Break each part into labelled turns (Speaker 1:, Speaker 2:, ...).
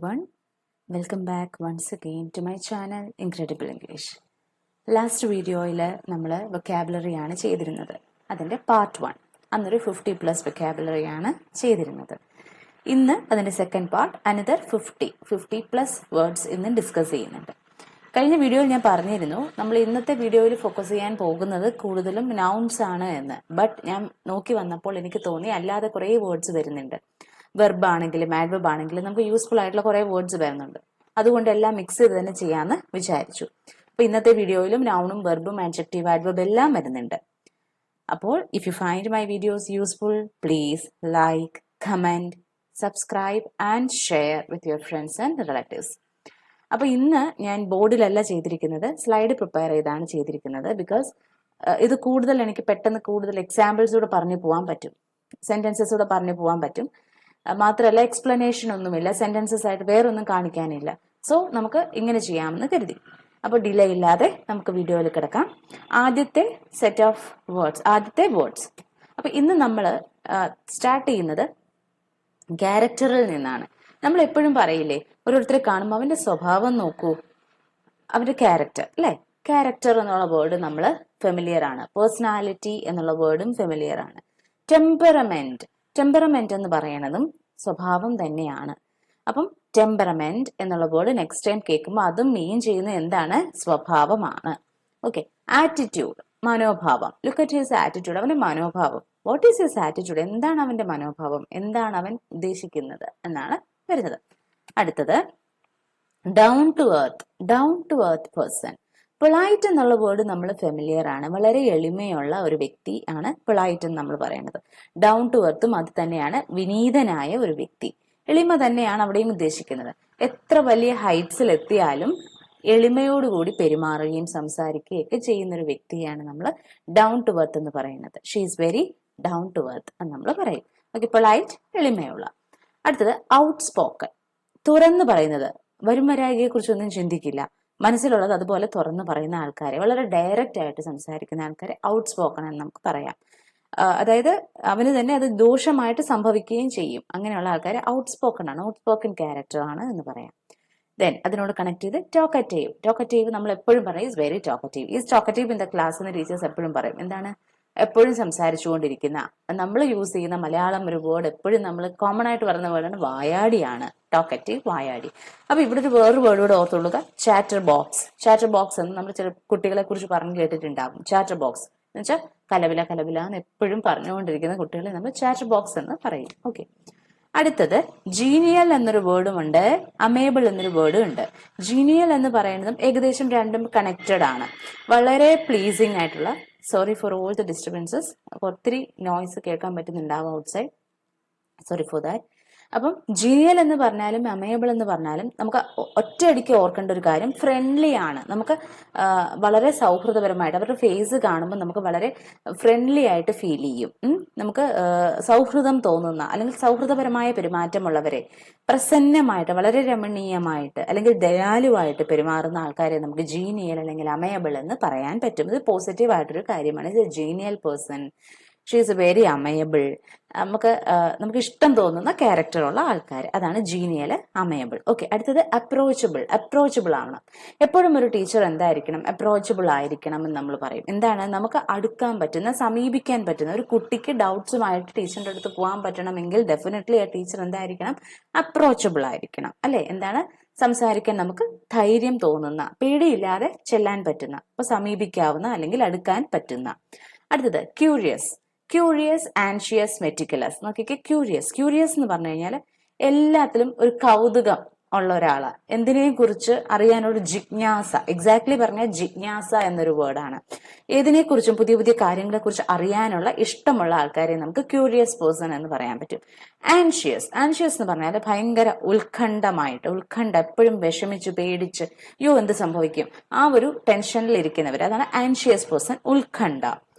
Speaker 1: One, welcome back once again to my channel Incredible English. Last വീഡിയോയിൽ നമ്മൾ vocabulary ആണ് ചെയ്തിരുന്നത്. അതിൻ്റെ പാർട്ട് 1 അന്നൊരു 50+ വൊക്കാബുലറി ആണ് ചെയ്തിരുന്നത്. ഇന്ന് അതിൻ്റെ സെക്കൻഡ് പാർട്ട് അനദർ 50+ വേർഡ്സ് ഇന്ന് ഡിസ്കസ് ചെയ്യുന്നുണ്ട്. കഴിഞ്ഞ വീഡിയോയിൽ ഞാൻ പറഞ്ഞിരുന്നു നമ്മൾ ഇന്നത്തെ വീഡിയോയിൽ ഫോക്കസ് ചെയ്യാൻ പോകുന്നത് കൂടുതലും നൗൺസ് ആണ് എന്ന്. ബട്ട് ഞാൻ നോക്കി വന്നപ്പോൾ എനിക്ക് തോന്നി അല്ലാതെ കുറേ വേർഡ്സ് വരുന്നുണ്ട്. വെർബ് ആണെങ്കിലും ആഡ്വർബ് ആണെങ്കിലും നമുക്ക് യൂസ്ഫുൾ ആയിട്ടുള്ള കുറേ വേർഡ്സ് വരുന്നുണ്ട്. അതുകൊണ്ട് എല്ലാം മിക്സ് ചെയ്ത് തന്നെ ചെയ്യാമെന്ന് വിചാരിച്ചു. അപ്പോൾ ഇന്നത്തെ വീഡിയോയിലും നൗണും വെർബും ആഡ്ജക്റ്റീവ് ആഡ്വർബ് എല്ലാം വരുന്നുണ്ട്. അപ്പോൾ if you find my videos useful please like, comment, subscribe and share with your friends and relatives. അപ്പോൾ ഇന്ന് ഞാൻ ബോർഡിലല്ല ചെയ്തിരിക്കുന്നത്, സ്ലൈഡ് പ്രിപ്പയർ ചെയ്താണ് ചെയ്തിരിക്കുന്നത്. ബിക്കോസ് ഇത് കൂടുതൽ എനിക്ക് പെട്ടെന്ന് കൂടുതൽ എക്സാമ്പിൾസ് കൂടെ പറഞ്ഞു പോകാൻ പറ്റും, സെന്റൻസസ് കൂടെ പറഞ്ഞു പോകാൻ പറ്റും. മാത്രമല്ല എക്സ്പ്ലനേഷൻ ഒന്നുമില്ല, സെന്റൻസസ് ആയിട്ട് വേറൊന്നും കാണിക്കാനില്ല. സോ നമുക്ക് ഇങ്ങനെ ചെയ്യാമെന്ന് കരുതി. അപ്പോൾ ഡിലേ ഇല്ലാതെ നമുക്ക് വീഡിയോയിൽ കിടക്കാം. ആദ്യത്തെ സെറ്റ് ഓഫ് വേർഡ്സ്, ആദ്യത്തെ വേർഡ്സ്. അപ്പോൾ ഇന്ന് നമ്മൾ സ്റ്റാർട്ട് ചെയ്യുന്നത് ക്യാരക്ടറിൽ നിന്നാണ്. നമ്മൾ എപ്പോഴും പറയില്ലേ, ഓരോരുത്തരെ കാണുമ്പോൾ അവന്റെ സ്വഭാവം നോക്കൂ, അവന്റെ ക്യാരക്ടർ അല്ലേ. ക്യാരക്ടർ എന്നുള്ള വേർഡ് നമ്മൾ ഫെമിലിയർ ആണ്. പേഴ്സണാലിറ്റി എന്നുള്ള വേർഡും ഫെമിലിയർ ആണ്. ടെമ്പറമെന്റ് എന്ന് പറയുന്നതും സ്വഭാവം തന്നെയാണ്. അപ്പം ടെമ്പറമെന്റ് എന്നുള്ള വേർഡ് നെക്സ്റ്റ് ടൈം കേൾക്കുമ്പോൾ അതും മീൻ ചെയ്യുന്നത് എന്താണ്? സ്വഭാവമാണ്. ഓക്കെ. ആറ്റിറ്റ്യൂഡ്, മനോഭാവം. ലുക്ക് അറ്റ് ഹിസ് ആറ്റിറ്റ്യൂഡ്, അവന്റെ മനോഭാവം. What is his attitude? എന്താണ് അവന്റെ മനോഭാവം, എന്താണ് അവൻ ഉദ്ദേശിക്കുന്നത് എന്നാണ് വരുന്നത്. അടുത്തത് down to earth person. Polite എന്നുള്ള വേർഡ് നമ്മൾ ഫെമിലിയർ ആണ്. വളരെ എളിമയുള്ള ഒരു വ്യക്തി ആണ് പൊളൈറ്റ് എന്ന് നമ്മൾ പറയുന്നത്. ഡൗൺ ടു എർത്തും അത് തന്നെയാണ്, വിനീതനായ ഒരു വ്യക്തി. എളിമ തന്നെയാണ് അവിടെയും ഉദ്ദേശിക്കുന്നത്. എത്ര വലിയ ഹൈറ്റ്സിൽ എത്തിയാലും എളിമയോടുകൂടി പെരുമാറുകയും സംസാരിക്കുകയും ഒക്കെ ചെയ്യുന്ന ഒരു വ്യക്തിയാണ് നമ്മൾ ഡൗൺ ടു എർത്ത് എന്ന് പറയുന്നത്. She is very down to earth എന്ന് നമ്മൾ പറയും. ഓക്കെ. പൊളൈറ്റ്, എളിമയുള്ള. അടുത്തത് ഔട്ട് സ്പോക്കൺ, തുറന്നു പറയുന്നത്. വരുംവരായികയെ കുറിച്ചൊന്നും ചിന്തിക്കില്ല, മനസ്സിലുള്ളത് അതുപോലെ തുറന്നു പറയുന്ന ആൾക്കാരെ, വളരെ ഡയറക്റ്റ് ആയിട്ട് സംസാരിക്കുന്ന ആൾക്കാരെ ഔട്ട് സ്പോക്കൺ എന്ന് നമുക്ക് പറയാം. അതായത് അവന് തന്നെ അത് ദോഷമായിട്ട് സംഭവിക്കുകയും ചെയ്യും. അങ്ങനെയുള്ള ആൾക്കാരെ ഔട്ട് സ്പോക്കൺ ആണ്, ഔട്ട് സ്പോക്കൺ ക്യാരക്ടർ ആണ് എന്ന് പറയാം. ദെൻ അതിനോട് കണക്ട് ചെയ്ത് ടോക്കറ്റീവ് നമ്മൾ എപ്പോഴും പറയും is very talkative in the class എന്ന് ടീച്ചേഴ്സ് എപ്പോഴും പറയും. എന്താണ്? എപ്പോഴും സംസാരിച്ചുകൊണ്ടിരിക്കുന്ന. നമ്മൾ യൂസ് ചെയ്യുന്ന മലയാളം ഒരു വേർഡ് എപ്പോഴും നമ്മൾ കോമൺ ആയിട്ട് പറയുന്ന വേർഡാണ് വായാടിയാണ്. ടോക്കറ്റീവ്, വായാടി. അപ്പൊ ഇവിടെ ഒരു വേറൊരു വേർഡ് കൂടെ ഓർത്തുകൊള്ളുക, ചാറ്റർ ബോക്സ് എന്ന് നമ്മൾ ചില കുട്ടികളെ കുറിച്ച് പറഞ്ഞു കേട്ടിട്ടുണ്ടാകും. ചാറ്റർ ബോക്സ് എന്ന് വെച്ചാൽ കലവില എന്ന് എപ്പോഴും പറഞ്ഞുകൊണ്ടിരിക്കുന്ന കുട്ടികളെ നമ്മൾ ചാറ്റർ ബോക്സ് എന്ന് പറയും. ഓക്കെ. അടുത്തത് ജീനിയൽ എന്നൊരു വേർഡും ഉണ്ട്, അമേബിൾ എന്നൊരു വേർഡും ഉണ്ട്. ജീനിയൽ എന്ന് പറയുന്നതും ഏകദേശം രണ്ടും കണക്റ്റഡ് ആണ്. വളരെ പ്ലീസിങ് ആയിട്ടുള്ള, sorry for all the disturbances, ഒത്തിരി നോയ്സ് കേൾക്കാൻ പറ്റുന്നുണ്ടാവും ഔട്ട്സൈഡ്, സോറി ഫോർ ദാറ്റ്. അപ്പം ജീനിയൽ എന്ന് പറഞ്ഞാലും അമേബിൾ എന്ന് പറഞ്ഞാലും നമുക്ക് ഒറ്റയടിക്ക് ഓർക്കേണ്ട ഒരു കാര്യം, ഫ്രണ്ട്ലി ആണ്. നമുക്ക് വളരെ സൗഹൃദപരമായിട്ട് അവരുടെ ഫേസ് കാണുമ്പോൾ നമുക്ക് വളരെ ഫ്രണ്ട്ലി ആയിട്ട് ഫീൽ ചെയ്യും. നമുക്ക് സൗഹൃദം തോന്നുന്ന അല്ലെങ്കിൽ സൗഹൃദപരമായ പെരുമാറ്റമുള്ളവരെ, പ്രസന്നമായിട്ട് വളരെ രമണീയമായിട്ട് അല്ലെങ്കിൽ ദയാലുവായിട്ട് പെരുമാറുന്ന ആൾക്കാരെ നമുക്ക് ജീനിയൽ അല്ലെങ്കിൽ അമേബിൾ എന്ന് പറയാൻ പറ്റും. ഇത് പോസിറ്റീവ് ആയിട്ടൊരു കാര്യമാണ്. ഇത് genial person, she is very അമയബിൾ. നമുക്ക് ഇഷ്ടം തോന്നുന്ന ക്യാരക്ടറുള്ള ആൾക്കാർ, അതാണ് ജീനിയൽ, അമയബിൾ. ഓക്കെ. അടുത്തത് അപ്രോച്ചബിൾ ആണ്. എപ്പോഴും ഒരു ടീച്ചർ എന്തായിരിക്കണം? അപ്രോച്ചബിൾ ആയിരിക്കണം എന്ന് നമ്മൾ പറയും. എന്താണ്? നമുക്ക് അടുക്കാൻ പറ്റുന്ന, സമീപിക്കാൻ പറ്റുന്ന. ഒരു കുട്ടിക്ക് ഡൗട്ട്സുമായിട്ട് ടീച്ചറിന്റെ അടുത്ത് പോകാൻ പറ്റണമെങ്കിൽ ഡെഫിനറ്റ്ലി ആ ടീച്ചർ എന്തായിരിക്കണം? അപ്രോച്ചബിൾ ആയിരിക്കണം അല്ലെ. എന്താണ്? സംസാരിക്കാൻ നമുക്ക് ധൈര്യം തോന്നുന്ന, പേടിയില്ലാതെ ചെല്ലാൻ പറ്റുന്ന, അപ്പൊ സമീപിക്കാവുന്ന അല്ലെങ്കിൽ അടുക്കാൻ പറ്റുന്ന. അടുത്തത് ക്യൂരിയസ്, ആൻഷ്യസ്, മെറ്റിക്കുലസ്. നോക്കിക്കേ, ക്യൂരിയസ് എന്ന് പറഞ്ഞു കഴിഞ്ഞാൽ എല്ലാത്തിലും ഒരു കൗതുകം ഉള്ള ഒരാള്, എന്തിനേയും കുറിച്ച് അറിയാനൊരു ജിജ്ഞാസ. എക്സാക്ട്ലി പറഞ്ഞാൽ ജിജ്ഞാസ എന്നൊരു വേർഡാണ്. ഏതിനെക്കുറിച്ചും പുതിയ പുതിയ കാര്യങ്ങളെ കുറിച്ച് അറിയാനുള്ള ഇഷ്ടമുള്ള ആൾക്കാരെ നമുക്ക് ക്യൂരിയസ് പേഴ്സൺ എന്ന് പറയാൻ പറ്റും. ആൻഷ്യസ് എന്ന് പറഞ്ഞാൽ ഭയങ്കര ഉത്കണ്ഠ, എപ്പോഴും വിഷമിച്ച് പേടിച്ച് യോ എന്ത് സംഭവിക്കും, ആ ഒരു ടെൻഷനിൽ ഇരിക്കുന്നവർ, അതാണ് ആൻഷ്യസ് പേഴ്സൺ, ഉത്കണ്ഠ.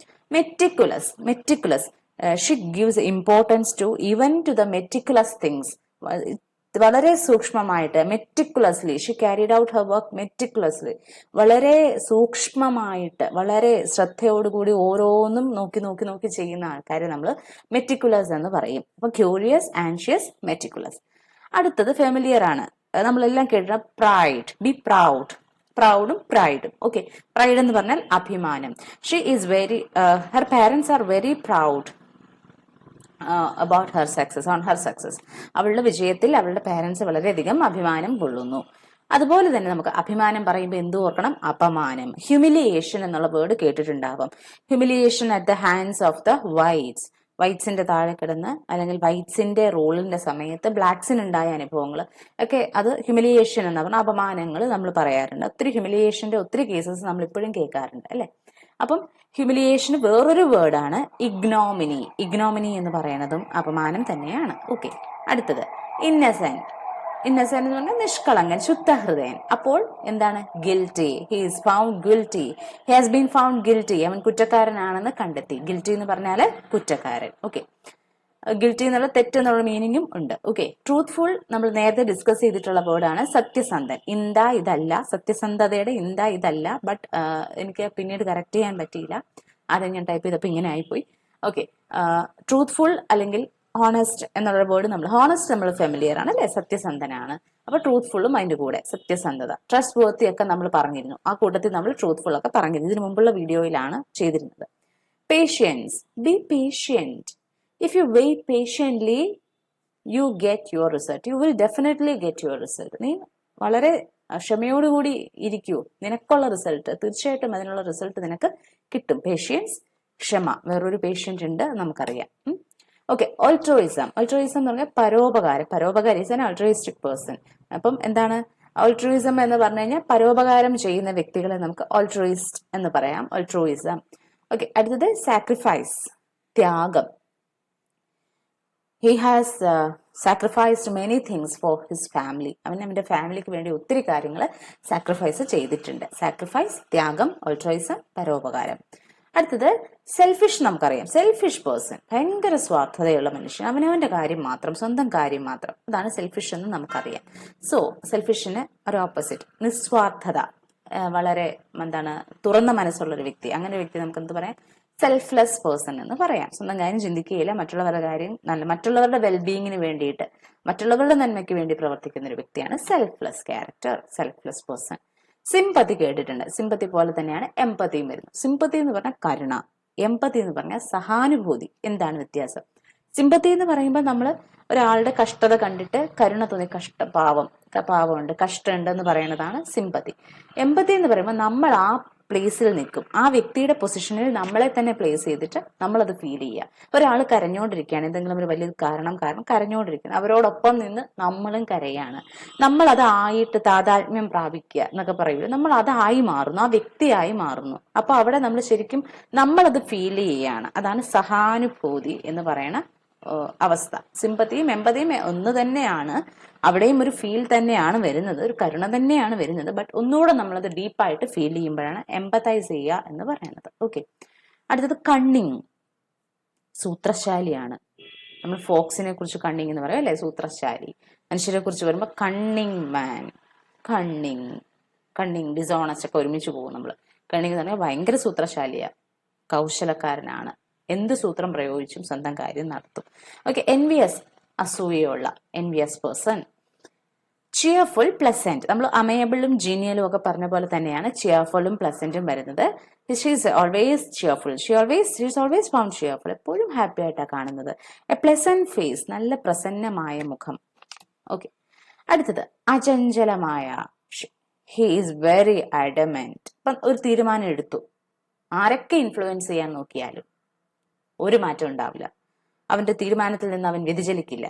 Speaker 1: Meticulous, she gives importance to the meticulous things. വളരെ സൂക്ഷ്മമായിട്ട്, meticulously, she carried out her work meticulously, വളരെ സൂക്ഷ്മമായിട്ട്, വളരെ ശ്രദ്ധയോടുകൂടി ഓരോന്നും നോക്കി ചെയ്യുന്ന ആൾക്കാരെ നമ്മൾ മെറ്റിക്കുലസ് എന്ന് പറയും. അപ്പൊ ക്യൂരിയസ്, ആൻഷ്യസ്, മെറ്റിക്കുലസ്. അടുത്തത് ഫെമിലിയർ ആണ്. നമ്മളെല്ലാം കേട്ടിട്ടുണ്ട് പ്രൈഡ്, ബി പ്രൗഡ്, പ്രൗഡും പ്രൈഡും. ഓക്കെ, പ്രൈഡ് എന്ന് പറഞ്ഞാൽ അഭിമാനം. She is very, her parents are very proud about her success, on her success. അവളുടെ വിജയത്തിൽ അവളുടെ പാരന്റ്സ് വളരെയധികം അഭിമാനം കൊള്ളുന്നു. അതുപോലെ തന്നെ നമുക്ക് അഭിമാനം പറയുമ്പോൾ എന്ത് ഓർക്കണം? അപമാനം. ഹ്യൂമിലിയേഷൻ എന്നുള്ള വേർഡ് കേട്ടിട്ടുണ്ടാവാം. Humiliation at the hands of the whites. വൈറ്റ്സിന്റെ താഴെ കിടന്ന് അല്ലെങ്കിൽ വൈറ്റ്സിന്റെ റോളിന്റെ സമയത്ത് ബ്ലാക്സിന് ഉണ്ടായ അനുഭവങ്ങൾ ഒക്കെ അത് ഹ്യൂമിലിയേഷൻ എന്ന് പറഞ്ഞ അപമാനങ്ങൾ നമ്മൾ പറയാറുണ്ട്. ഒത്തിരി ഹ്യൂമിലിയേഷന്റെ ഒത്തിരി കേസസ് നമ്മൾ ഇപ്പോഴും കേൾക്കാറുണ്ട് അല്ലെ. അപ്പം ഹ്യൂമിലിയേഷന് വേറൊരു വേർഡാണ് ഇഗ്നോമിനി. ഇഗ്നോമിനി എന്ന് പറയുന്നതും അപമാനം തന്നെയാണ്. ഓക്കെ, അടുത്തത് ഇന്നസെന്റ്. ഇന്നസെന്റ് എന്ന് പറഞ്ഞാൽ നിഷ്കളങ്കൻ, ശുദ്ധഹൃദയൻ. അപ്പോൾ എന്താണ്? Guilty. He is found guilty. He has been found guilty. അവൻ കുറ്റക്കാരനാണെന്ന് കണ്ടെത്തി. ഗിൽറ്റി എന്ന് പറഞ്ഞാൽ കുറ്റക്കാരൻ. ഓക്കെ, ഗിൽറ്റി എന്നുള്ള തെറ്റ് എന്നുള്ള മീനിങ്ങും ഉണ്ട്. ഓക്കെ, ട്രൂത്ത്ഫുൾ നമ്മൾ നേരത്തെ ഡിസ്കസ് ചെയ്തിട്ടുള്ള വേർഡാണ് സത്യസന്ധൻ. ഇന്ത ഇതല്ല, സത്യസന്ധതയുടെ ഇന്ത ഇതല്ല. ബട്ട് എനിക്ക് പിന്നീട് കറക്റ്റ് ചെയ്യാൻ പറ്റിയില്ല, ആദ്യം ഞാൻ ടൈപ്പ് ചെയ്തപ്പോൾ ഇങ്ങനെ ആയിപ്പോയി. ഓക്കെ, ട്രൂത്ത്ഫുൾ അല്ലെങ്കിൽ ഹോണസ്റ്റ് എന്നുള്ള വേർഡ് ഹോണസ്റ്റ് നമ്മൾ ഫെമിലിയർ ആണ് അല്ലെ, സത്യസന്ധനാണ്. അപ്പൊ ട്രൂത്ത്ഫുള്ളും അതിന്റെ കൂടെ സത്യസന്ധത. ട്രസ്റ്റ് വർത്തി ഒക്കെ നമ്മൾ പറഞ്ഞിരുന്നു, ആ കൂട്ടത്തിൽ നമ്മൾ ട്രൂത്ത്ഫുൾ ഒക്കെ പറഞ്ഞിരുന്നു, ഇതിനു മുമ്പുള്ള വീഡിയോയിലാണ് ചെയ്തിരുന്നത്. Patience, be patient. If you wait patiently you get your result. You will definitely get your result. നീ വളരെ ക്ഷമയോടുകൂടി ഇരിക്കൂ, നിനക്കുള്ള റിസൾട്ട് തീർച്ചയായിട്ടും അതിനുള്ള റിസൾട്ട് നിനക്ക് കിട്ടും. പേഷ്യൻസ്, ക്ഷമ. വേറൊരു പേഷ്യന്റ് ഉണ്ട് നമുക്കറിയാം. ഓക്കെ, ഓൾട്രോയിസം. ഓൾട്രോയിസം എന്ന് പറഞ്ഞാൽ പരോപകാരം. പരോപകാരി ഈസ് ആൻ ഓൾട്രോയിസ്റ്റിക് പേഴ്സൺ. അപ്പം എന്താണ് ഓൾട്രോയിസം എന്ന് പറഞ്ഞു കഴിഞ്ഞാൽ പരോപകാരം ചെയ്യുന്ന വ്യക്തികളെ നമുക്ക് ഓൾട്രോയിസ്റ്റ് എന്ന് പറയാം. ഓൾട്രോയിസം. ഓക്കെ, അടുത്തത് സാക്രിഫൈസ്, ത്യാഗം. He has sacrificed many things for his family. അവന്റെ ഫാമിലിക്ക് വേണ്ടി ഒത്തിരി കാര്യങ്ങൾ സാക്രിഫൈസ് ചെയ്തിട്ടുണ്ട്. സാക്രിഫൈസ്, ത്യാഗം, ഓൾട്രോയിസം, പരോപകാരം. അടുത്തത് സെൽഫിഷ്. നമുക്കറിയാം, സെൽഫിഷ് പേഴ്സൺ, ഭയങ്കര സ്വാർത്ഥതയുള്ള മനുഷ്യൻ, അവനവന്റെ കാര്യം മാത്രം, സ്വന്തം കാര്യം മാത്രം. അതാണ് സെൽഫിഷ് എന്ന് നമുക്കറിയാം. സോ സെൽഫിഷിന് ഒരു ഓപ്പോസിറ്റ് നിസ്വാർത്ഥത, വളരെ എന്താണ് തുറന്ന മനസ്സുള്ള ഒരു വ്യക്തി. അങ്ങനെ ഒരു വ്യക്തി നമുക്ക് എന്ത് പറയാം? സെൽഫ്ലെസ് പേഴ്സൺ എന്ന് പറയാം. സ്വന്തം കാര്യം ചിന്തിക്കുകയില്ല, മറ്റുള്ളവരുടെ കാര്യം മറ്റുള്ളവരുടെ വെൽബീയിങ്ങിന് വേണ്ടിയിട്ട്, മറ്റുള്ളവരുടെ നന്മയ്ക്ക് വേണ്ടി പ്രവർത്തിക്കുന്ന ഒരു വ്യക്തിയാണ് selfless character, selfless person. Sympathy കേട്ടിട്ടുണ്ട്. സിമ്പതി പോലെ തന്നെയാണ് എംപതിയും വരുന്നത്. സിമ്പതി എന്ന് പറഞ്ഞാൽ കരുണ, എംപതി എന്ന് പറഞ്ഞാൽ സഹാനുഭൂതി. എന്താണ് വ്യത്യാസം? സിമ്പതി എന്ന് പറയുമ്പോൾ നമ്മൾ ഒരാളുടെ കഷ്ടത കണ്ടിട്ട് കരുണ തോന്നി, പാവമുണ്ട്, കഷ്ടമുണ്ട് എന്ന് പറയുന്നതാണ് സിമ്പതി. എംപതി എന്ന് പറയുമ്പോൾ നമ്മൾ ആ പ്ലേസിൽ നിൽക്കും, ആ വ്യക്തിയുടെ പൊസിഷനിൽ നമ്മളെ തന്നെ പ്ലേസ് ചെയ്തിട്ട് നമ്മളത് ഫീൽ ചെയ്യുക. ഒരാൾ കരഞ്ഞുകൊണ്ടിരിക്കുകയാണ്, എന്തെങ്കിലും ഒരു വലിയ കാരണം കരഞ്ഞുകൊണ്ടിരിക്കുകയാണ്, അവരോടൊപ്പം നിന്ന് നമ്മളും കരയാണ്, നമ്മൾ അതായിട്ട് താതാത്മ്യം പ്രാപിക്കുക എന്നൊക്കെ പറയുമ്പോൾ നമ്മൾ അതായി മാറുന്നു, ആ വ്യക്തിയായി മാറുന്നു. അപ്പൊ അവിടെ നമ്മൾ ശരിക്കും നമ്മളത് ഫീൽ ചെയ്യുകയാണ്. അതാണ് സഹാനുഭൂതി എന്ന് പറയണ അവസ്ഥ. സിമ്പതിയും എമ്പതിയും ഒന്ന് തന്നെയാണ്, അവിടെയും ഒരു ഫീൽ തന്നെയാണ് വരുന്നത്, ഒരു കരുണ തന്നെയാണ് വരുന്നത്. ബട്ട് ഒന്നുകൂടെ നമ്മളത് ഡീപ്പായിട്ട് ഫീൽ ചെയ്യുമ്പോഴാണ് എംപതൈസ് ചെയ്യുക എന്ന് പറയുന്നത്. ഓക്കെ, അടുത്തത് കണ്ണിങ്, സൂത്രശാലിയാണ്. നമ്മൾ ഫോക്സിനെ കുറിച്ച് കണ്ണിങ് എന്ന് പറയാം അല്ലെ, സൂത്രശാലി. മനുഷ്യരെ കുറിച്ച് വരുമ്പോൾ കണ്ണിങ് മാൻ, കണ്ണിങ് ഡിസോണസ്റ്റ് ഒക്കെ ഒരുമിച്ച് പോകും നമ്മൾ. കണ്ണിങ് എന്ന് പറഞ്ഞാൽ ഭയങ്കര സൂത്രശാലിയാ, കൗശലക്കാരനാണ്, എന്ത് സൂത്രം പ്രയോഗിച്ചും സ്വന്തം കാര്യം നടത്തും. ഓക്കെ, എൻവിയസ്, അസൂയുള്ള, എൻവിയസ് പേഴ്സൺ. Cheerful, pleasant. നമ്മൾ അമയബിളും ജീനിയലും ഒക്കെ പറഞ്ഞ പോലെ തന്നെയാണ് ചിയർഫുള്ളും പ്ലസന്റും വരുന്നത്. She is always cheerful, she is always found cheerful. എപ്പോഴും ഹാപ്പി ആയിട്ടാണ് കാണുന്നത്. എ പ്ലസന്റ് ഫേസ്, നല്ല പ്രസന്നമായ മുഖം. ഓക്കെ, അടുത്തത് അചഞ്ചലമായ, ഹി ഈസ് വെരി അഡമന്റ്. ഇപ്പം ഒരു തീരുമാനം എടുത്തു, ആരൊക്കെ ഇൻഫ്ലുവൻസ് ചെയ്യാൻ നോക്കിയാലും ഒരു മാറ്റം ഉണ്ടാവില്ല, അവന്റെ തീരുമാനത്തിൽ നിന്ന് അവൻ വ്യതിചലിക്കില്ല,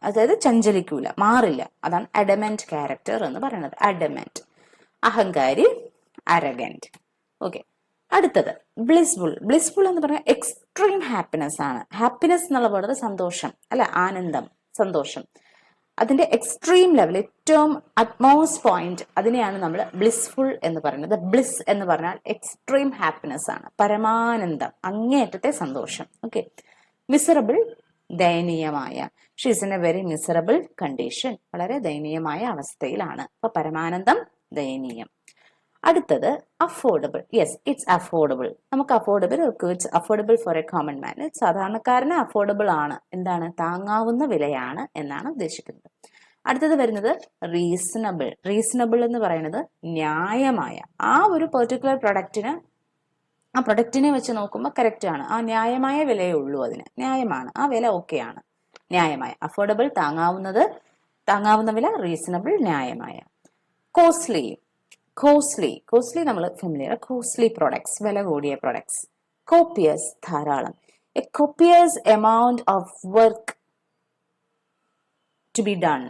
Speaker 1: അതായത് ചഞ്ചലിക്കൂല, മാറില്ല. അതാണ് അഡമന്റ് ക്യാരക്ടർ എന്ന് പറയുന്നത്. അഡമന്റ്. അഹങ്കാരി, അരഗന്റ്. ഓക്കെ, അടുത്തത് ബ്ലിസ്ഫുൾ. ബ്ലിസ്ഫുൾ എന്ന് പറഞ്ഞാൽ എക്സ്ട്രീം ഹാപ്പിനെസ് ആണ്. ഹാപ്പിനെസ് എന്നുള്ള പറയുന്നത് സന്തോഷം അല്ലെ, ആനന്ദം, സന്തോഷം. അതിന്റെ എക്സ്ട്രീം ലെവൽ, ഏറ്റവും അറ്റ്മോസ്റ്റ് പോയിന്റ്, അതിനെയാണ് നമ്മൾ ബ്ലിസ്ഫുൾ എന്ന് പറയുന്നത്. ബ്ലിസ് എന്ന് പറഞ്ഞാൽ എക്സ്ട്രീം ഹാപ്പിനെസ് ആണ്, പരമാനന്ദം, അങ്ങേയറ്റത്തെ സന്തോഷം. ഓക്കെ, മിസറബിൾ, ദയനീയമായ. She's in a very miserable condition, വളരെ ദയനീയമായ അവസ്ഥയിലാണ്. അപ്പൊ പരമാനന്ദം, ദയനീയം. അടുത്തത് അഫോർഡബിൾ. Yes, it's affordable. നമുക്ക് affordable, it's affordable for a common man. സാധാരണക്കാരന് അഫോർഡബിൾ ആണ്, എന്താണ്, താങ്ങാവുന്ന വിലയാണ് എന്നാണ് ഉദ്ദേശിക്കുന്നത്. അടുത്തത് വരുന്നത് റീസണബിൾ. റീസണബിൾ എന്ന് പറയുന്നത് ന്യായമായ, ആ ഒരു പെർട്ടിക്കുലർ പ്രൊഡക്റ്റിന്, ആ പ്രൊഡക്റ്റിനെ വെച്ച് നോക്കുമ്പോൾ കറക്റ്റ് ആണ്, ആ ന്യായമായ വിലയേ ഉള്ളൂ, അതിന് ന്യായമാണ്, ആ വില ഓക്കെയാണ്, ന്യായമായ. അഫോർഡബിൾ താങ്ങാവുന്ന വില, റീസണബിൾ ന്യായമായ. കോസ്റ്റ്ലി. കോസ്റ്റ്ലി നമ്മൾ ഫെമിലിയർ. കോസ്റ്റ്ലി പ്രൊഡക്ട്സ്, വില കൂടിയ പ്രൊഡക്ട്സ്. കോപ്പിയസ് ധാരാളം. A copious amount of work to be done,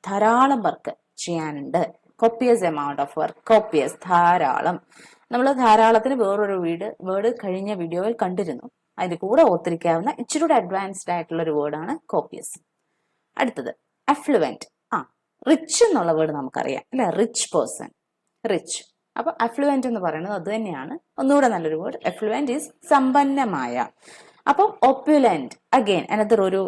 Speaker 1: ധാരാളം വർക്ക് ചെയ്യാനുണ്ട്. Copious amount of work, copious ധാരാളം. നമ്മൾ ധാരാളത്തിന് വേറൊരു വേർഡ് കഴിഞ്ഞ വീഡിയോയിൽ കണ്ടിരുന്നു, അതിന്റെ കൂടെ ഓർത്തിരിക്കാവുന്ന ഇച്ചിരി കൂടെ അഡ്വാൻസ്ഡ് ആയിട്ടുള്ള ഒരു വേർഡാണ് കോപ്പിയസ്. അടുത്തത് അഫ്ലുവന്റ്. റിച്ച് എന്നുള്ള വേർഡ് നമുക്കറിയാം അല്ലെ, റിച്ച് പേഴ്സൺ, റിച്ച്. അപ്പൊ അഫ്ലുവന്റ് എന്ന് പറയുന്നത് അത് തന്നെയാണ്, ഒന്നുകൂടെ നല്ലൊരു വേർഡ്. അഫ്ലുവന്റ് ഈസ് സമ്പന്നമായ. അപ്പം ഒപ്യുലന്റ് അഗെയിൻ അനദർ ഒരു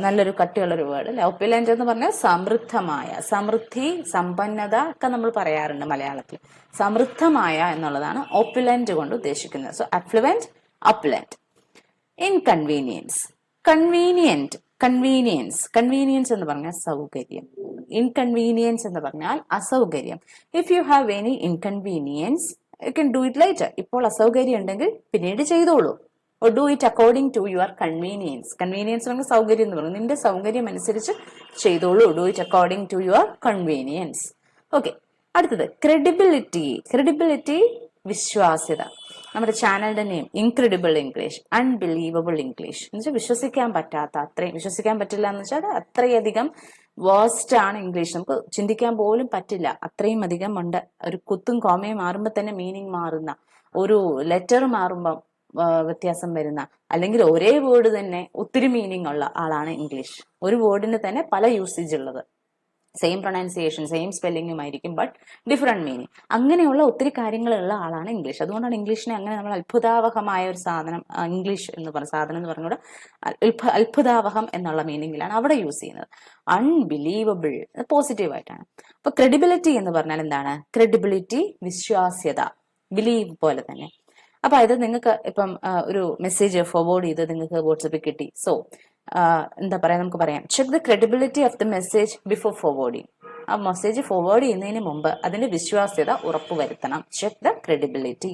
Speaker 1: നല്ലൊരു കട്ടിയുള്ളൊരു വേർഡ് അല്ലെ. ഒപ്യുലന്റ് എന്ന് പറഞ്ഞാൽ സമൃദ്ധമായ, സമൃദ്ധി, സമ്പന്നത ഒക്കെ നമ്മൾ പറയാറുണ്ട് മലയാളത്തിൽ. സമൃദ്ധമായ എന്നുള്ളതാണ് ഒപ്യുലന്റ് കൊണ്ട് ഉദ്ദേശിക്കുന്നത്. So affluent, ഒപ്യുലന്റ്. ഇൻകൺവീനിയൻസ്. കൺവീനിയൻസ് എന്ന് പറഞ്ഞാൽ സൗകര്യം. ഇൻകൺവീനിയൻസ് എന്ന് പറഞ്ഞാൽ അസൗകര്യം. If you have any inconvenience you can do it later. ഇപ്പോൾ അസൗകര്യം ഉണ്ടെങ്കിൽ പിന്നീട് ചെയ്തോളൂ. or do it according to your convenience. Convenience എന്ന് പറഞ്ഞാൽ സൗകര്യം എന്ന് പറയുന്നത്, നിന്റെ സൗകര്യം അനുസരിച്ച് ചെയ്തോളൂ. do it according to your convenience. Okay, അടുത്തത് ക്രെഡിബിലിറ്റി, വിശ്വാസ്യത. നമ്മുടെ ചാനലിന്റെ name incredible English, unbelievable English എന്ന് വെച്ചാൽ വിശ്വസിക്കാൻ പറ്റാത്ത, അത്രയും വിശ്വസിക്കാൻ പറ്റില്ല എന്ന് വെച്ചാൽ അത്രയധികം വേസ്റ്റ് ആണ് ഇംഗ്ലീഷ്, നമുക്ക് ചിന്തിക്കാൻ പോലും പറ്റില്ല, അത്രയും അധികം ഉണ്ട്. ഒരു കുത്തും കോമയും മാറുമ്പോൾ തന്നെ മീനിങ് മാറുന്ന, ഒരു ലെറ്റർ മാറുമ്പോൾ വ്യത്യാസം വരുന്ന, അല്ലെങ്കിൽ ഒരേ വേർഡ് തന്നെ ഒത്തിരി മീനിങ് ഉള്ള ആളാണ് ഇംഗ്ലീഷ്. ഒരു വേർഡിന് തന്നെ പല യൂസേജ് ഉള്ളത്, സെയിം പ്രൊനൗൺസിയേഷൻ, സെയിം സ്പെല്ലിങ്ങുമായിരിക്കും, ബട്ട് ഡിഫറെന്റ് മീനിങ്. അങ്ങനെയുള്ള ഒത്തിരി കാര്യങ്ങളുള്ള ആളാണ് ഇംഗ്ലീഷ്. അതുകൊണ്ടാണ് ഇംഗ്ലീഷിനെ അങ്ങനെ നമ്മൾ അത്ഭുതാവഹമായ ഒരു സാധനം, ഇംഗ്ലീഷ് എന്ന് പറഞ്ഞ സാധനം എന്ന് പറഞ്ഞുകൂടെ അത്ഭുതാവഹം എന്നുള്ള മീനിങ്ങിലാണ് അവിടെ യൂസ് ചെയ്യുന്നത്. അൺബിലീവബിൾ പോസിറ്റീവായിട്ടാണ്. അപ്പൊ ക്രെഡിബിലിറ്റി എന്ന് പറഞ്ഞാൽ എന്താണ്? ക്രെഡിബിലിറ്റി, വിശ്വാസ്യത, ബിലീവ് പോലെ തന്നെ. അപ്പൊ ഇത് നിങ്ങൾക്ക് ഇപ്പം ഒരു മെസ്സേജ് ഫോർവേഡ് ചെയ്ത് നിങ്ങൾക്ക് വാട്സപ്പിൽ കിട്ടി. സോ എന്താ പറയാ, നമുക്ക് പറയാം check the credibility of the message before forwarding. ആ മെസ്സേജ് ഫോർവേഡ് ചെയ്യുന്നതിന് മുമ്പ് അതിന്റെ വിശ്വാസ്യത ഉറപ്പുവരുത്തണം. Check the credibility.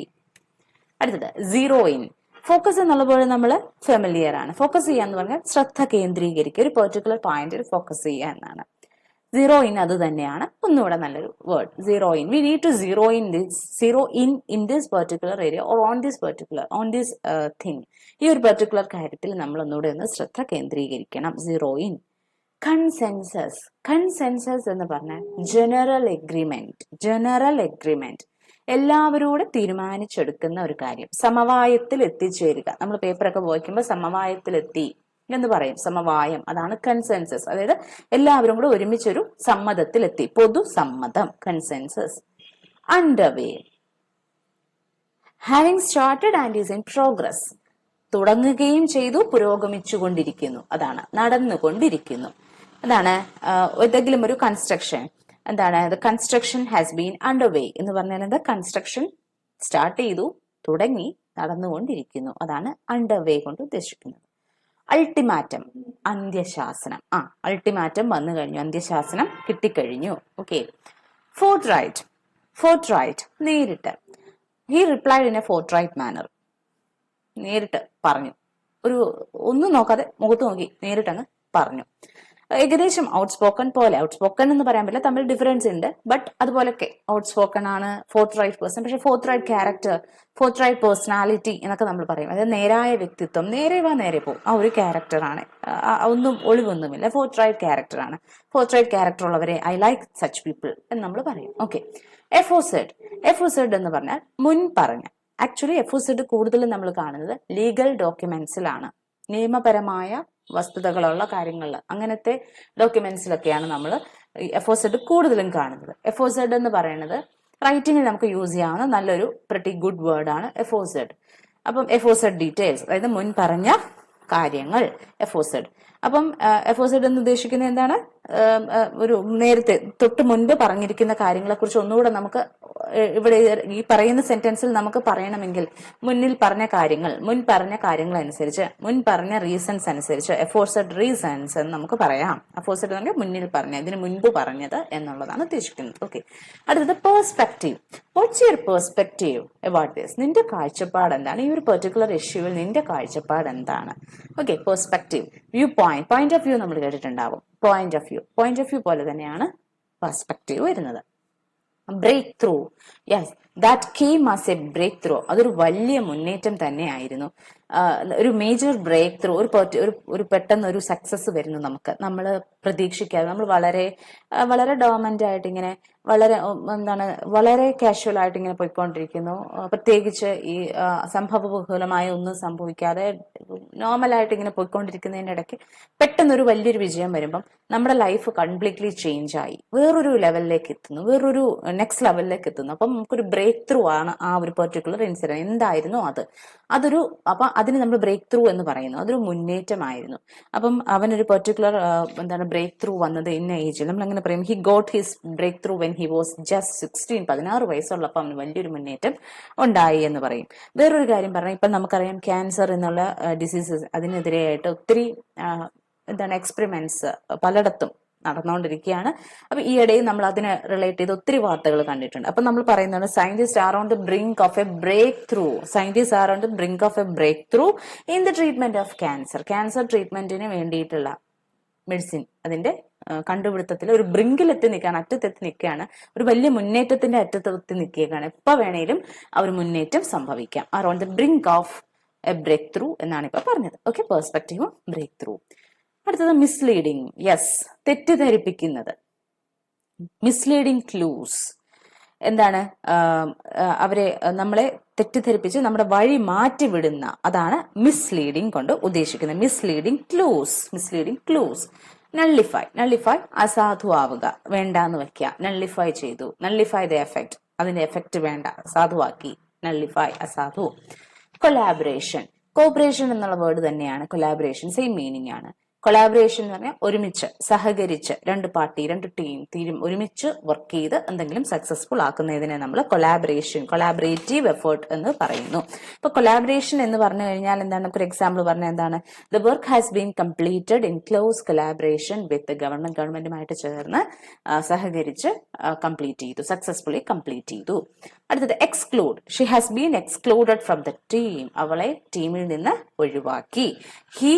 Speaker 1: അടുത്തത് സീറോ ഇൻ. ഫോക്കസ് എന്നുള്ളപ്പോൾ നമ്മൾ ഫെമിലിയർ ആണ്. ഫോക്കസ് ചെയ്യുക എന്ന് പറഞ്ഞാൽ ശ്രദ്ധ കേന്ദ്രീകരിക്കുക, ഒരു പെർട്ടിക്കുലർ പോയിന്റിൽ ഫോക്കസ് ചെയ്യുക എന്നാണ്. സീറോ ഇൻ അത് തന്നെയാണ്, ഒന്നുകൂടെ നല്ലൊരു word. Zero in. We need to zero in this particular area or on this thing. ഈ ഒരു പെർട്ടിക്കുലർ കാര്യത്തിൽ നമ്മൾ ഒന്നുകൂടെ ഒന്ന് ശ്രദ്ധ കേന്ദ്രീകരിക്കണം. Zero in. കൺസെൻസസ് എന്ന് പറഞ്ഞാൽ ജനറൽ എഗ്രിമെന്റ്, എല്ലാവരോടും തീരുമാനിച്ചെടുക്കുന്ന ഒരു കാര്യം. സമവായത്തിൽ എത്തിച്ചേരുക. നമ്മൾ പേപ്പറൊക്കെ വായിക്കുമ്പോൾ സമവായത്തിലെത്തി എന്ന് പറയും, സമവായം. അതാണ് കൺസെൻസസ്. അതായത് എല്ലാവരും കൂടെ ഒരുമിച്ചൊരു സമ്മതത്തിലെത്തി, പൊതു സമ്മതം, consensus. Underway. Having started and is in progress. തുടങ്ങുകയും ചെയ്തു, പുരോഗമിച്ചുകൊണ്ടിരിക്കുന്നു, അതാണ് നടന്നുകൊണ്ടിരിക്കുന്നു. അതാണ് ഏതെങ്കിലും ഒരു കൺസ്ട്രക്ഷൻ. എന്താണ്? The construction has been underway എന്ന് പറഞ്ഞാൽ എന്താ? കൺസ്ട്രക്ഷൻ സ്റ്റാർട്ട് ചെയ്തു, തുടങ്ങി, നടന്നുകൊണ്ടിരിക്കുന്നു, അതാണ് അണ്ടർവേ കൊണ്ട് ഉദ്ദേശിക്കുന്നത്. അൾട്ടിമാറ്റം, അന്ത്യശാസനം. അൾട്ടിമാറ്റം വന്നു കഴിഞ്ഞു, അന്ത്യശാസനം കിട്ടിക്കഴിഞ്ഞു. ഓക്കെ. ഫോർട്രൈറ്റ്, നേരിട്ട്. He replied in a forthright manner. നേരിട്ട് പറഞ്ഞു, ഒന്നും നോക്കാതെ മുഖത്ത് നോക്കി നേരിട്ടങ്ങ് പറഞ്ഞു. ഏകദേശം ഔട്ട്സ്പോക്കൺ പോലെ. ഔട്ട്സ്പോക്കൺ എന്ന് പറയാൻ പറ്റില്ല, തമ്മിൽ ഡിഫറൻസ് ഉണ്ട്, ബട്ട് അതുപോലൊക്കെ ഔട്ട്സ്പോക്കൺ ആണ് ഫോർട്രൈറ്റ് പേഴ്സൺ. പക്ഷെ ഫോർട്രൈറ്റ് ക്യാരക്ടർ, ഫോർട്രൈറ്റ് പേഴ്സണാലിറ്റി എന്നൊക്കെ നമ്മൾ പറയും. അതായത് നേരായ വ്യക്തിത്വം, നേരെ പോകും, ആ ഒരു ക്യാരക്ടറാണ്. ഒന്നും ഒളിവൊന്നുമില്ല, ഫോർട്രൈറ്റ് ക്യാരക്ടറാണ്. ഫോർട്രൈറ്റ് ക്യാരക്ടർ ഉള്ളവരെ ഐ ലൈക്ക് സച്ച് പീപ്പിൾ എന്ന് നമ്മൾ പറയും. ഓക്കെ. എഫോസെഡ് എന്ന് പറഞ്ഞാൽ മുൻ പറഞ്ഞ. ആക്ച്വലി എഫോസെഡ് കൂടുതലും നമ്മൾ കാണുന്നത് ലീഗൽ ഡോക്യുമെന്റ്സിലാണ്, നിയമപരമായ വസ്തുതകളുള്ള കാര്യങ്ങളിൽ, അങ്ങനത്തെ ഡോക്യുമെന്റ്സിലൊക്കെയാണ് നമ്മൾ എഫോസെഡ് കൂടുതലും കാണുന്നത്. എഫോസെഡ് എന്ന് പറയുന്നത് റൈറ്റിംഗിൽ നമുക്ക് യൂസ് ചെയ്യാവുന്ന നല്ലൊരു പ്രിറ്റി ഗുഡ് വേർഡാണ് എഫോസെഡ്. അപ്പം എഫോസെഡ് ഡീറ്റെയിൽസ്, അതായത് മുൻ പറഞ്ഞ കാര്യങ്ങൾ, എഫോസെഡ്. അപ്പം എഫോസെഡ് എന്ന് ഉദ്ദേശിക്കുന്നത് എന്താണ്? ഒരു നേരത്തെ തൊട്ട് മുൻപ് പറഞ്ഞിരിക്കുന്ന കാര്യങ്ങളെ കുറിച്ച് ഒന്നുകൂടെ നമുക്ക് ഇവിടെ ഈ പറയുന്ന സെന്റൻസിൽ നമുക്ക് പറയണമെങ്കിൽ മുൻ പറഞ്ഞ കാര്യങ്ങൾ അനുസരിച്ച്, മുൻ പറഞ്ഞ റീസൺസ് അനുസരിച്ച് എഫോർസഡ് റീസൺസ് എന്ന് നമുക്ക് പറയാം. എഫോർസഡ് എന്ന് പറഞ്ഞാൽ മുന്നിൽ പറഞ്ഞ, ഇതിന് മുൻപ് പറഞ്ഞത് എന്നുള്ളതാണ് ഉദ്ദേശിക്കുന്നത്. ഓക്കെ, അടുത്തത് perspective. What's your perspective about this? നിന്റെ കാഴ്ചപ്പാട് എന്താണ്? ഈ ഒരു പെർട്ടിക്കുലർ ഇഷ്യൂവിൽ നിന്റെ കാഴ്ചപ്പാട് എന്താണ്? Okay, perspective. View point of view നമ്മൾ കേട്ടിട്ടുണ്ടാവും. പോയിന്റ് ഓഫ് വ്യൂ പോലെ തന്നെയാണ് പെർസ്പെക്റ്റീവ് വരുന്നത്. Breakthrough, yes, that came as a breakthrough. അതൊരു വലിയ മുന്നേറ്റം തന്നെയായിരുന്നു. ഒരു മേജർ ബ്രേക്ക് ത്രൂ, ഒരു പെട്ടെന്ന് ഒരു സക്സസ് വരുന്നു നമുക്ക്, നമ്മൾ പ്രതീക്ഷിക്കാതെ. നമ്മൾ വളരെ ഡോമന്റ് ആയിട്ട് ഇങ്ങനെ വളരെ കാഷ്വൽ ആയിട്ട് ഇങ്ങനെ പോയിക്കൊണ്ടിരിക്കുന്നു. പ്രത്യേകിച്ച് ഈ സംഭവബഹുലമായ ഒന്നും സംഭവിക്കാതെ നോർമലായിട്ട് ഇങ്ങനെ പോയിക്കൊണ്ടിരിക്കുന്നതിന്റെ ഇടയ്ക്ക് പെട്ടെന്നൊരു വലിയൊരു വിജയം വരുമ്പം നമ്മുടെ ലൈഫ് കംപ്ലീറ്റ്ലി ചേഞ്ച് ആയി വേറൊരു ലെവലിലേക്ക് എത്തുന്നു, വേറൊരു നെക്സ്റ്റ് ലെവലിലേക്ക് എത്തുന്നു. അപ്പം നമുക്കൊരു ബ്രേക്ക് ത്രൂ ആണ് ആ ഒരു പെർട്ടിക്കുലർ ഇൻസിഡന്റ്. എന്തായിരുന്നു അപ്പൊ അതിന് നമ്മൾ ബ്രേക്ക് ത്രൂ എന്ന് പറയുന്നു. അതൊരു മുന്നേറ്റമായിരുന്നു. അപ്പം അവനൊരു പെർട്ടിക്കുലർ ബ്രേക്ക് ത്രൂ വന്നത് ഇന്ന ഏജിൽ നമ്മൾ അങ്ങനെ പറയും, he got his breakthrough when he was just 16 വയസ്സുള്ളപ്പോൾ അവന് വലിയൊരു മുന്നേറ്റം ഉണ്ടായി എന്ന് പറയും. വേറൊരു കാര്യം പറഞ്ഞാൽ, ഇപ്പം നമുക്കറിയാം ക്യാൻസർ എന്നുള്ള ഡിസീസസ്, അതിനെതിരെയായിട്ട് ഒത്തിരി എക്സ്പെരിമെന്റ്സ് പലയിടത്തും നടന്നുകൊണ്ടിരിക്കുകയാണ്. അപ്പൊ ഈ ഇടയിൽ നമ്മൾ അതിനെ റിലേറ്റ് ചെയ്ത് ഒത്തിരി വാർത്തകൾ കണ്ടിട്ടുണ്ട്. അപ്പൊ നമ്മൾ പറയുന്നത് scientist are on the brink of a breakthrough in the treatment of cancer ട്രീറ്റ്മെന്റിന് വേണ്ടിയിട്ടുള്ള മെഡിസിൻ, അതിന്റെ കണ്ടുപിടുത്തത്തിൽ ഒരു ബ്രിങ്കിലെത്തി നിൽക്കുകയാണ്, അറ്റത്തെത്തി നിൽക്കുകയാണ്, ഒരു വലിയ മുന്നേറ്റത്തിന്റെ അറ്റത്തെത്തി നിൽക്കുകയാണ്. എപ്പോ വേണേലും ആ ഒരു മുന്നേറ്റം സംഭവിക്കാം. Are on the brink of a breakthrough എന്നാണ് ഇപ്പൊ പറഞ്ഞത്. ഓക്കെ, പെർസ്പെക്റ്റീവും ബ്രേക്ക് ത്രൂ. അടുത്തത് മിസ്ലീഡിങ്, യെസ്, തെറ്റിദ്ധരിപ്പിക്കുന്നത്. മിസ്ലീഡിങ് ക്ലൂസ് എന്താണ്? നമ്മളെ തെറ്റിദ്ധരിപ്പിച്ച് നമ്മുടെ വഴി മാറ്റി വിടുന്ന, അതാണ് മിസ്ലീഡിങ് കൊണ്ട് ഉദ്ദേശിക്കുന്നത്. Misleading clues. നള്ളിഫൈ അസാധുവാവുക, വേണ്ടാന്ന് വെക്കുക, നള്ളിഫൈ ചെയ്തു, നള്ളിഫൈ ദ എഫക്ട്, അതിന്റെ എഫക്ട് വേണ്ട, സാധുവാക്കി, നള്ളിഫൈ അസാധു. കൊലാബറേഷൻ, കോപ്പറേഷൻ എന്നുള്ള വേർഡ് തന്നെയാണ് കൊലാബറേഷൻ, സെയിം മീനിങ് ആണ്. കൊളാബറേഷൻ എന്ന് പറഞ്ഞാൽ ഒരുമിച്ച് സഹകരിച്ച്, രണ്ട് ടീം ഒരുമിച്ച് വർക്ക് ചെയ്ത് എന്തെങ്കിലും സക്സസ്ഫുൾ ആക്കുന്നതിനെ നമ്മൾ കൊളാബറേറ്റീവ് എഫേർട്ട് എന്ന് പറയുന്നു. ഇപ്പൊ കൊളാബറേഷൻ എന്ന് പറഞ്ഞു കഴിഞ്ഞാൽ എന്താണ്? നമുക്കൊരു എക്സാമ്പിൾ പറഞ്ഞാൽ എന്താണ്? The work has been completed in close collaboration with ഗവൺമെന്റുമായിട്ട് ചേർന്ന് സഹകരിച്ച് സക്സസ്ഫുള്ളി കംപ്ലീറ്റ് ചെയ്തു. അടുത്തത് exclude. She has been excluded from the team. അവളെ ടീമിൽ നിന്ന് ഒഴിവാക്കി. He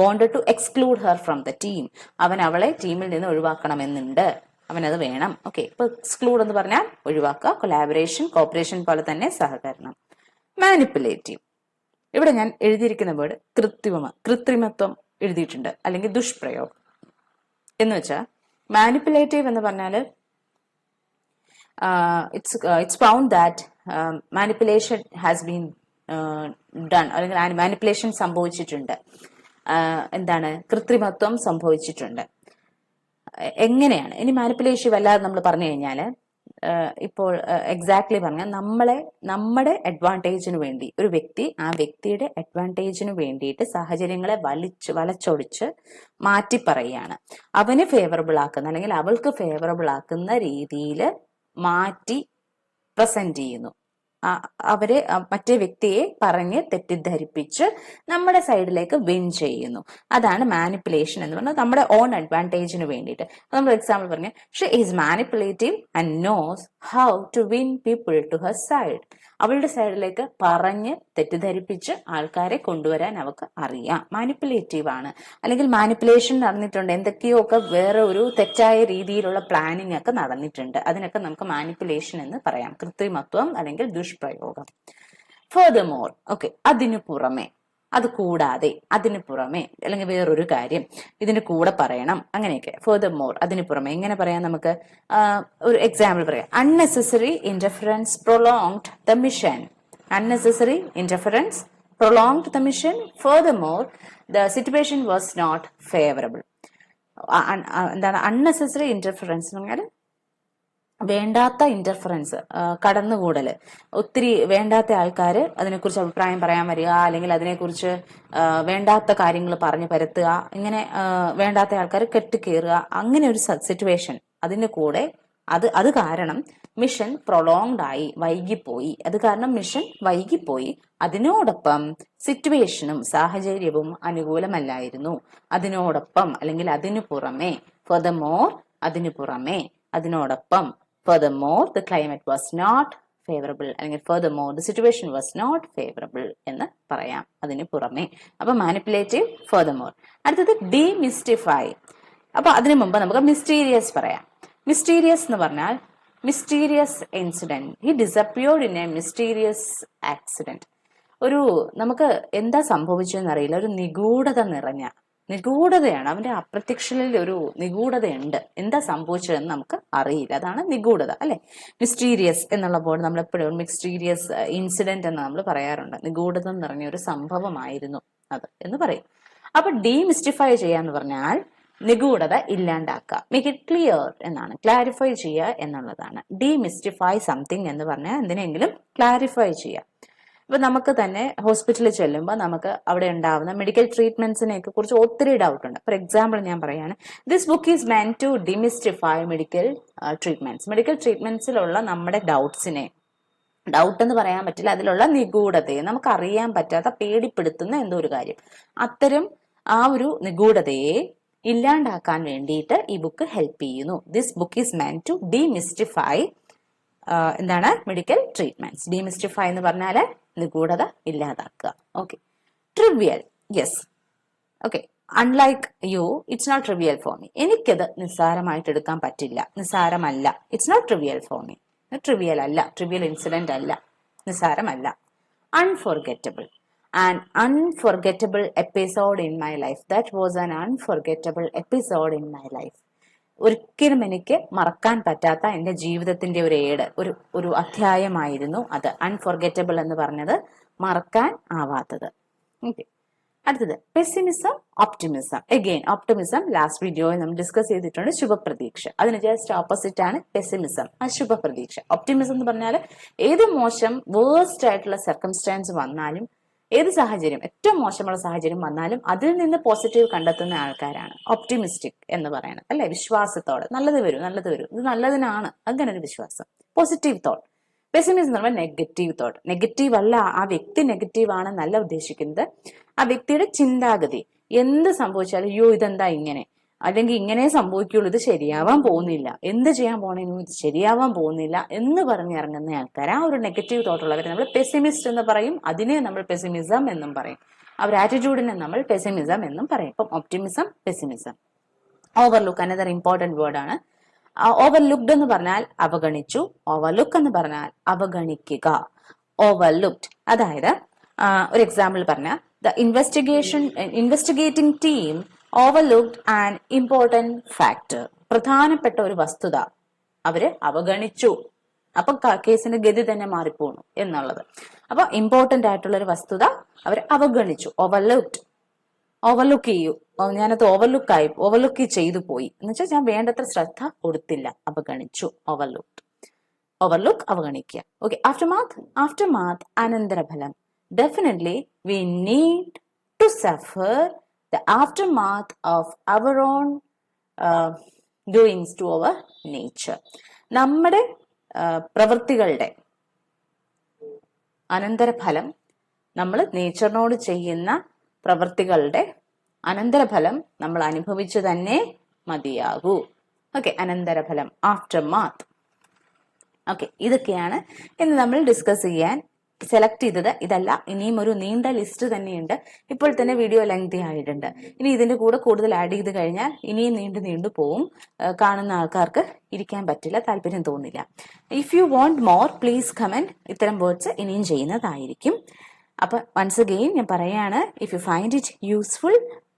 Speaker 1: wanted to exclude her from the team. അവൻ അവളെ ടീമിൽ നിന്ന് ഒഴിവാക്കണമെന്നുണ്ട്, അവനത് വേണം. ഓക്കെ, ഇപ്പൊ എക്സ്ക്ലൂഡ് എന്ന് പറഞ്ഞാൽ ഒഴിവാക്കുക. കൊളാബറേഷൻ, കോപ്പറേഷൻ പോലെ തന്നെ സഹകരണം. മാനിപ്പുലേറ്റീവ്, ഇവിടെ ഞാൻ എഴുതിയിരിക്കുന്ന വേർഡ് കൃത്രിമത്വം എഴുതിയിട്ടുണ്ട്, അല്ലെങ്കിൽ ദുഷ്പ്രയോഗം എന്ന് വെച്ചാൽ മാനിപ്പുലേറ്റീവ് എന്ന് പറഞ്ഞാൽ it's found that manipulation has been done, അല്ലെങ്കിൽ മാനിപ്പുലേഷൻ സംഭവിച്ചിട്ടുണ്ട്. എന്താണ്? കൃത്രിമത്വം സംഭവിച്ചിട്ടുണ്ട്. എങ്ങനെയാണ്? ഇനി മാനിപ്പുലേഷൻ അല്ലാതെ നമ്മൾ പറഞ്ഞു കഴിഞ്ഞാല്, ഇപ്പോൾ എക്സാക്ട്ലി പറഞ്ഞാൽ നമ്മുടെ അഡ്വാൻറ്റേജിന് വേണ്ടി ഒരു വ്യക്തി ആ വ്യക്തിയുടെ അഡ്വാൻറ്റേജിന് വേണ്ടിയിട്ട് സാഹചര്യങ്ങളെ വളച്ചൊടിച്ച് മാറ്റി പറയുകയാണ്. അവന് ഫേവറബിൾ ആക്കുന്ന, അല്ലെങ്കിൽ അവൾക്ക് ഫേവറബിൾ ആക്കുന്ന രീതിയിൽ മാറ്റി പ്രസന്റ് ചെയ്യുന്നു. അവരെ മറ്റേ വ്യക്തിയെ പറഞ്ഞ് തെറ്റിദ്ധരിപ്പിച്ച് നമ്മുടെ സൈഡിലേക്ക് വിൻ ചെയ്യുന്നു. അതാണ് മാനിപ്പുലേഷൻ എന്ന് പറഞ്ഞാൽ, നമ്മുടെ ഓൺ അഡ്വാൻറ്റേജിന് വേണ്ടിയിട്ട്. നമ്മൾ എക്സാമ്പിൾ പറഞ്ഞ, she is manipulative and knows how to win people to her side. അവളുടെ സൈഡിലേക്ക് പറഞ്ഞ് തെറ്റിദ്ധരിപ്പിച്ച് ആൾക്കാരെ കൊണ്ടുവരാൻ അവൾക്ക് അറിയാം. മാനിപ്പുലേറ്റീവ് ആണ്. അല്ലെങ്കിൽ മാനിപ്പുലേഷൻ നടന്നിട്ടുണ്ട്, എന്തൊക്കെയോ ഒക്കെ വേറെ ഒരു തെറ്റായ രീതിയിലുള്ള പ്ലാനിങ് ഒക്കെ നടന്നിട്ടുണ്ട്. അതിനൊക്കെ നമുക്ക് മാനിപ്പുലേഷൻ എന്ന് പറയാം. കൃത്രിമത്വം അല്ലെങ്കിൽ ദുഷ്പ്രയോഗം. ഫർദർമോർ, ഓക്കെ, അതിനു പുറമെ, അത് കൂടാതെ, അതിനു പുറമെ, അല്ലെങ്കിൽ വേറൊരു കാര്യം ഇതിന്റെ കൂടെ പറയണം, അങ്ങനെയൊക്കെ. ഫർദർമോർ, അതിനു പുറമെ. എങ്ങനെ പറയാം? നമുക്ക് ഒരു എക്സാമ്പിൾ പറയാം. Unnecessary interference prolonged the mission. Unnecessary interference prolonged the mission. Furthermore, the situation was not favorable. എന്താണ് unnecessary interference എന്ന് പറഞ്ഞാൽ? വേണ്ടാത്ത ഇന്റർഫറൻസ്, കടന്നുകൂടല്. ഒത്തിരി വേണ്ടാത്ത ആൾക്കാർ അതിനെക്കുറിച്ച് അഭിപ്രായം പറയാൻ വരിക, അല്ലെങ്കിൽ അതിനെക്കുറിച്ച് വേണ്ടാത്ത കാര്യങ്ങൾ പറഞ്ഞു പരത്തുക, ഇങ്ങനെ വേണ്ടാത്ത ആൾക്കാർ കെട്ടിക്കേറുക, അങ്ങനെ ഒരു സിറ്റുവേഷൻ അതിന്റെ കൂടെ അത് കാരണം മിഷൻ പ്രൊലോങ്ഡ് ആയി, വൈകിപ്പോയി. അത് കാരണം മിഷൻ വൈകിപ്പോയി. അതിനോടൊപ്പം സിറ്റുവേഷനും സാഹചര്യവും അനുകൂലമല്ലായിരുന്നു. അതിനോടൊപ്പം അല്ലെങ്കിൽ അതിനു പുറമെ, ഫർദർമോർ അതിനു പുറമെ, അതിനോടൊപ്പം furthermore the climate was not favorable അല്ലെങ്കിൽ furthermore the situation was not favorable എന്ന് പറയാം. അതിന് പുറമെ. അപ്പൊ മാനിപ്പുലേറ്റീവ്, furthermore. അടുത്തത് demystify. അപ്പൊ അതിനു മുമ്പ് നമുക്ക് മിസ്റ്റീരിയസ് പറയാം. മിസ്റ്റീരിയസ് എന്ന് പറഞ്ഞാൽ mysterious incident. He disappeared in A mysterious accident. നമുക്ക് എന്താ സംഭവിച്ചതെന്ന് അറിയില്ല, ഒരു നിഗൂഢതയാണ്. അവന്റെ അപ്രത്യക്ഷതയിൽ ഒരു നിഗൂഢതയുണ്ട്. എന്താ സംഭവിച്ചതെന്ന് നമുക്ക് അറിയില്ല. അതാണ് നിഗൂഢത, അല്ലെ? മിസ്റ്റീരിയസ് എന്നുള്ളപ്പോൾ നമ്മൾ എപ്പോഴും മിസ്റ്റീരിയസ് ഇൻസിഡന്റ് എന്ന് നമ്മൾ പറയാറുണ്ട്. നിഗൂഢത നിറഞ്ഞ ഒരു സംഭവമായിരുന്നു അത് എന്ന് പറയും. അപ്പൊ ഡീമിസ്റ്റിഫൈ ചെയ്യാന്ന് പറഞ്ഞാൽ നിഗൂഢത ഇല്ലാണ്ടാക്കുക, മേക്ക് ഇറ്റ് ക്ലിയർ എന്നാണ്, ക്ലാരിഫൈ ചെയ്യുക എന്നുള്ളതാണ്. ഡീമിസ്റ്റിഫൈ സംതിങ് എന്ന് പറഞ്ഞാൽ എന്തിനെങ്കിലും ക്ലാരിഫൈ ചെയ്യുക. ഇപ്പൊ നമുക്ക് തന്നെ ഹോസ്പിറ്റലിൽ ചെല്ലുമ്പോൾ നമുക്ക് അവിടെ ഉണ്ടാവുന്ന മെഡിക്കൽ ട്രീറ്റ്മെന്റ്സിനെ കുറിച്ച് ഒത്തിരി ഡൗട്ട് ഉണ്ട്. ഫോർ എക്സാമ്പിൾ ഞാൻ പറയാണ്, this book is meant to demystify medical treatments. Medical ട്രീറ്റ്മെന്റ്സിലുള്ള നമ്മുടെ ഡൗട്ട് എന്ന് പറയാൻ പറ്റില്ല, അതിലുള്ള നിഗൂഢതയെ, നമുക്ക് അറിയാൻ പറ്റാത്ത പേടിപ്പെടുത്തുന്ന എന്തോ ഒരു കാര്യം, അത്തരം ആ ഒരു നിഗൂഢതയെ ഇല്ലാണ്ടാക്കാൻ വേണ്ടിയിട്ട് ഈ ബുക്ക് ഹെൽപ്പ് ചെയ്യുന്നു. This book is meant to demystify എന്താണ് മെഡിക്കൽ ട്രീറ്റ്മെന്റ്സ്. ഡിമിസ്റ്റിഫൈ എന്ന് പറഞ്ഞാല് നിഗൂഢത ഇല്ലാതാക്കുക. Okay. Trivial, yes. Okay. Unlike you, it's not trivial for me. എനിക്കത് നിസ്സാരമായിട്ട് എടുക്കാൻ പറ്റില്ല, നിസ്സാരമല്ല. It's not trivial for me. Trivial അല്ല, ട്രിവിയൽ ഇൻസിഡന്റ് അല്ല, നിസ്സാരമല്ല. അൺഫോർഗെറ്റബിൾ, an unforgettable episode in my life. That was an unforgettable episode in my life. ഒരിക്കലും എനിക്ക് മറക്കാൻ പറ്റാത്ത എൻ്റെ ജീവിതത്തിന്റെ ഒരു അധ്യായമായിരുന്നു അത്. അൺഫോർഗെറ്റബിൾ എന്ന് പറഞ്ഞത് മറക്കാൻ ആവാത്തത്. ഓക്കെ. അടുത്തത് pessimism, optimism. Again optimism last വീഡിയോയിൽ നമ്മൾ ഡിസ്കസ് ചെയ്തിട്ടുണ്ട്. ശുഭപ്രതീക്ഷ. അതിന് ജസ്റ്റ് ഓപ്പോസിറ്റ് ആണ് പെസിമിസം, അശുഭപ്രതീക്ഷ. ഓപ്റ്റിമിസം എന്ന് പറഞ്ഞാൽ ഏത് മോശം വേഴ്സ്റ്റ് ആയിട്ടുള്ള സർക്കംസ്റ്റാൻസ് വന്നാലും, ഏത് സാഹചര്യം, ഏറ്റവും മോശമുള്ള സാഹചര്യം വന്നാലും അതിൽ നിന്ന് പോസിറ്റീവ് കണ്ടെത്തുന്ന ആൾക്കാരാണ് ഓപ്റ്റിമിസ്റ്റിക് എന്ന് പറയുന്നത്, അല്ലെ? വിശ്വാസത്തോടെ നല്ലത് വരും, ഇത് നല്ലതിനാണ്, അങ്ങനെ ഒരു വിശ്വാസം, പോസിറ്റീവ് തോട്ട്. പെസിമിസം എന്ന് പറയുമ്പോൾ നെഗറ്റീവ് തോട്ട്. നെഗറ്റീവ് അല്ല, ആ വ്യക്തി നെഗറ്റീവ് ആണെന്നല്ല ഉദ്ദേശിക്കുന്നത്, ആ വ്യക്തിയുടെ ചിന്താഗതി. എന്ത് സംഭവിച്ചാലും അയ്യോ ഇതെന്താ ഇങ്ങനെ, അല്ലെങ്കിൽ ഇങ്ങനെ സംഭവിക്കുള്ളൂ, ഇത് ശരിയാവാൻ പോകുന്നില്ല, എന്ത് ചെയ്യാൻ പോണേനും ഇത് ശരിയാവാൻ പോകുന്നില്ല എന്ന് പറഞ്ഞിറങ്ങുന്ന ആൾക്കാർ, ആ ഒരു നെഗറ്റീവ് തോട്ടുള്ളവരെ നമ്മൾ പെസിമിസ്റ്റ് എന്ന് പറയും. അതിനെ നമ്മൾ പെസിമിസം എന്നും പറയും. അവർ ആറ്റിറ്റ്യൂഡിനെ നമ്മൾ പെസിമിസം എന്നും പറയും. ഇപ്പം optimism, pessimism. Overlook another important word ആണ്. ഓവർലുക്ഡ് എന്ന് പറഞ്ഞാൽ അവഗണിച്ചു, ഓവർലുക്ക് എന്ന് പറഞ്ഞാൽ അവഗണിക്കുക. ഓവർലുക്ഡ് അതായത് ഒരു എക്സാമ്പിൾ പറഞ്ഞ, the investigating team overlooked an important factor. പ്രധാനപ്പെട്ട ഒരു വസ്തുത അവര് അവഗണിച്ചു. അപ്പൊ കേസിന്റെ ഗതി തന്നെ മാറിപ്പോണു എന്നുള്ളത്. അപ്പൊ ഇമ്പോർട്ടന്റ് ആയിട്ടുള്ള ഒരു വസ്തുത അവർ അവഗണിച്ചു. ഓവർലുക്ക് ചെയ്യൂ, ഞാനത് ഓവർലുക്ക് ചെയ്തു പോയി എന്ന് വെച്ചാൽ ഞാൻ വേണ്ടത്ര ശ്രദ്ധ കൊടുത്തില്ല, അവഗണിച്ചു. ഓവർലുക്ക് അവഗണിക്കുക. ഓക്കെ. ആഫ്റ്റർമാത്ത് അനന്തരഫലം. Definitely we need to suffer the aftermath of our own doings to our nature. നമ്മുടെ പ്രവൃത്തികളുടെ അനന്തരഫലം, നമ്മൾ നേച്ചറിനോട് ചെയ്യുന്ന പ്രവൃത്തികളുടെ അനന്തരഫലം നമ്മൾ അനുഭവിച്ചു തന്നെ മതിയാകൂ. ഓക്കെ. അനന്തരഫലം, ആഫ്റ്റർമാത്ത്. ഓക്കെ. ഇതൊക്കെയാണ് ഇന്ന് നമ്മൾ ഡിസ്കസ് ചെയ്യാൻ സെലക്ട് ചെയ്തത്. ഇതല്ല, ഇനിയും ഒരു നീണ്ട ലിസ്റ്റ് തന്നെയുണ്ട്. ഇപ്പോൾ തന്നെ വീഡിയോ ലെങ്തി ആയിട്ടുണ്ട്. ഇനി ഇതിന്റെ കൂടെ കൂടുതൽ ആഡ് ചെയ്ത് കഴിഞ്ഞാൽ ഇനിയും നീണ്ടു പോവും. കാണുന്ന ആൾക്കാർക്ക് ഇരിക്കാൻ പറ്റില്ല, താല്പര്യം തോന്നില്ല. If you want more please comment. ഇത്തരം വേർഡ്സ് ഇനിയും ചെയ്യുന്നതായിരിക്കും. അപ്പൊ വൺസ് അഗെയിൻ ഞാൻ പറയാണ്, if you find it useful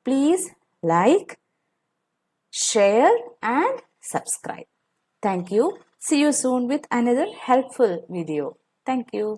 Speaker 1: please like, share and subscribe. Thank you. See you soon with another helpful video. Thank you.